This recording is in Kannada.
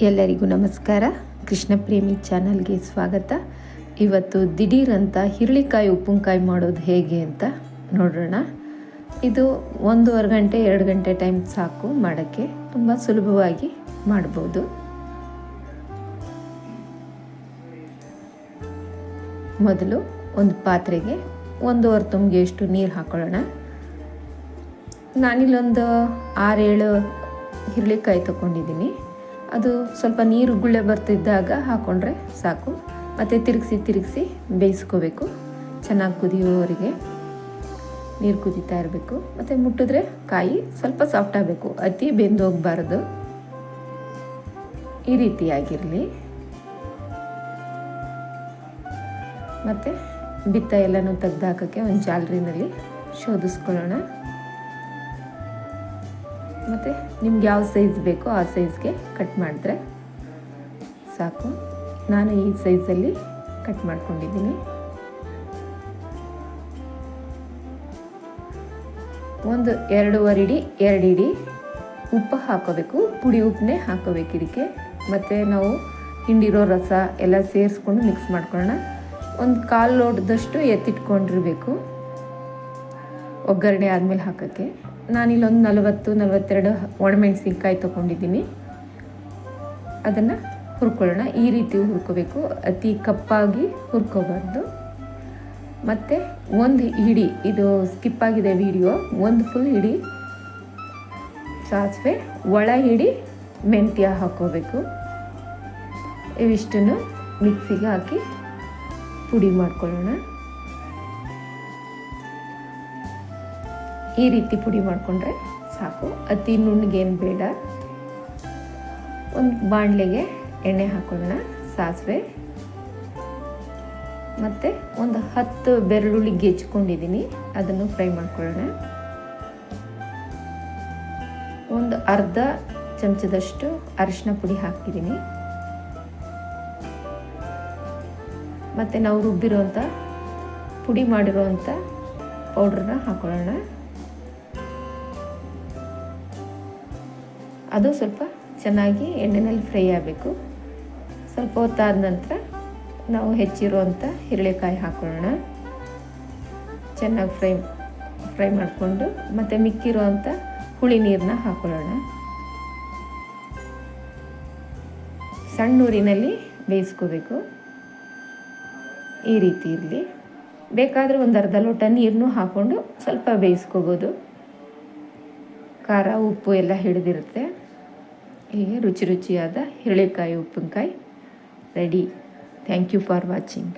ಎಲ್ಲರಿಗೂ ನಮಸ್ಕಾರ. ಕೃಷ್ಣ ಪ್ರೇಮಿ ಚಾನಲ್ಗೆ ಸ್ವಾಗತ. ಇವತ್ತು ದಿಢೀರಂತ ಹಿರಳಿಕಾಯಿ ಉಪ್ಪಿನಕಾಯಿ ಮಾಡೋದು ಹೇಗೆ ಅಂತ ನೋಡೋಣ. ಇದು 1.5 ಗಂಟೆ 2 ಗಂಟೆ ಟೈಮ್ ಸಾಕು ಮಾಡೋಕ್ಕೆ. ತುಂಬ ಸುಲಭವಾಗಿ ಮಾಡ್ಬೋದು. ಮೊದಲು ಒಂದು ಪಾತ್ರೆಗೆ 1.5 ತುಂಬಿಗೆಷ್ಟು ನೀರು ಹಾಕೊಳ್ಳೋಣ. ನಾನಿಲ್ಲೊಂದು 6-7 ಹಿರಳಿಕಾಯಿ ತೊಗೊಂಡಿದ್ದೀನಿ. ಅದು ಸ್ವಲ್ಪ ನೀರು ಗುಳ್ಳೆ ಬರ್ತಿದ್ದಾಗ ಹಾಕ್ಕೊಂಡ್ರೆ ಸಾಕು. ಮತ್ತು ತಿರುಗಿಸಿ ಬೇಯಿಸ್ಕೋಬೇಕು. ಚೆನ್ನಾಗಿ ಕುದಿಯೋವರೆಗೆ ನೀರು ಕುದೀತಾ ಇರಬೇಕು. ಮತ್ತು ಮುಟ್ಟಿದ್ರೆ ಕಾಯಿ ಸ್ವಲ್ಪ ಸಾಫ್ಟ್ ಆಗಬೇಕು, ಅತಿ ಬೆಂದು ಹೋಗಬಾರ್ದು. ಈ ರೀತಿಯಾಗಿರಲಿ. ಮತ್ತು ಬಿತ್ತ ಎಲ್ಲನೂ ತೆಗ್ದು ಒಂದು ಜಾಲರಿನಲ್ಲಿ ಶೋಧಿಸ್ಕೊಳ್ಳೋಣ. ಮತ್ತು ನಿಮ್ಗೆ ಯಾವ ಸೈಜ್ ಬೇಕೋ ಆ ಸೈಜ್ಗೆ ಕಟ್ ಮಾಡಿದ್ರೆ ಸಾಕು. ನಾನು ಈ ಸೈಜಲ್ಲಿ ಕಟ್ ಮಾಡ್ಕೊಂಡಿದ್ದೀನಿ. ಒಂದು 2 ಇಡಿ ಉಪ್ಪು ಹಾಕೋಬೇಕು. ಪುಡಿ ಉಪ್ಪನ್ನೇ ಹಾಕೋಬೇಕು ಇದಕ್ಕೆ. ಮತ್ತು ನಾವು ಹಿಂಡಿರೋ ರಸ ಎಲ್ಲ ಸೇರಿಸ್ಕೊಂಡು ಮಿಕ್ಸ್ ಮಾಡ್ಕೊಳ್ಳೋಣ. ಒಂದು 1/4 ಲೋಟದಷ್ಟು ಎತ್ತಿಟ್ಕೊಂಡಿರಬೇಕು ಒಗ್ಗರಣೆ ಆದಮೇಲೆ ಹಾಕೋಕ್ಕೆ. ನಾನಿಲ್ಲೊಂದು 40-42 ಒಣಮೆಣಸಿನ್ಕಾಯಿ ತೊಗೊಂಡಿದ್ದೀನಿ. ಅದನ್ನು ಹುರ್ಕೊಳ್ಳೋಣ. ಈ ರೀತಿ ಹುರ್ಕೋಬೇಕು, ಅತಿ ಕಪ್ಪಾಗಿ ಹುರ್ಕೋಬಾರ್ದು. ಮತ್ತು ಒಂದು ಹಿಡಿ, ಇದು ಸ್ಕಿಪ್ ಆಗಿದೆ ವಿಡಿಯೋ, ಒಂದು ಫುಲ್ ಹಿಡಿ ಸಾಸಿವೆ, ಒಳ ಹಿಡಿ ಮೆಂತ್ಯ ಹಾಕೋಬೇಕು. ಇವಿಷ್ಟನ್ನು ಮಿಕ್ಸಿಗೆ ಹಾಕಿ ಪುಡಿ ಮಾಡ್ಕೊಳ್ಳೋಣ. ಈ ರೀತಿ ಪುಡಿ ಮಾಡಿಕೊಂಡ್ರೆ ಸಾಕು, ಅತಿ ನುಣ್ಣಗೇನು ಬೇಡ. ಒಂದು ಬಾಣಲೆಗೆ ಎಣ್ಣೆ ಹಾಕೊಳ್ಳೋಣ. ಸಾಸಿವೆ ಮತ್ತು ಒಂದು 10 ಬೆಳ್ಳುಳ್ಳಿ ಗೆಜ್ಕೊಂಡಿದ್ದೀನಿ, ಅದನ್ನು ಫ್ರೈ ಮಾಡ್ಕೊಳ್ಳೋಣ. ಒಂದು ಅರ್ಧ ಚಮಚದಷ್ಟು ಅರಿಶಿನ ಪುಡಿ ಹಾಕಿದ್ದೀನಿ. ಮತ್ತು ನಾವು ರುಬ್ಬಿರೋಂಥ ಪುಡಿ ಮಾಡಿರೋವಂಥ ಪೌಡ್ರನ್ನ ಹಾಕೊಳ್ಳೋಣ. ಅದು ಸ್ವಲ್ಪ ಚೆನ್ನಾಗಿ ಎಣ್ಣೆಯಲ್ಲಿ ಫ್ರೈ ಆಗಬೇಕು. ಸ್ವಲ್ಪ ಹೊತ್ತಾದ ನಂತರ ನಾವು ಹೆಚ್ಚಿರುವಂಥ ಹಿರಳೆಕಾಯಿ ಹಾಕೊಳ್ಳೋಣ. ಚೆನ್ನಾಗಿ ಫ್ರೈ ಮಾಡಿಕೊಂಡು ಮತ್ತು ಮಿಕ್ಕಿರುವಂಥ ಹುಳಿ ನೀರನ್ನ ಹಾಕೊಳ್ಳೋಣ. ಸಣ್ಣ ಊರಿನಲ್ಲಿ ಬೇಯಿಸ್ಕೋಬೇಕು. ಈ ರೀತಿ ಇರಲಿ. ಬೇಕಾದರೆ ಒಂದು ಅರ್ಧ ಲೋಟ ನೀರನ್ನು ಹಾಕ್ಕೊಂಡು ಸ್ವಲ್ಪ ಬೇಯಿಸ್ಕೋಬೋದು. ಖಾರ ಉಪ್ಪು ಎಲ್ಲ ಹಿಡಿದಿರುತ್ತೆ. ಹೀಗೆ ರುಚಿಯಾದ ಹಿರಳೆಕಾಯಿ ಉಪ್ಪಿನಕಾಯಿ ರೆಡಿ. Thank you for watching.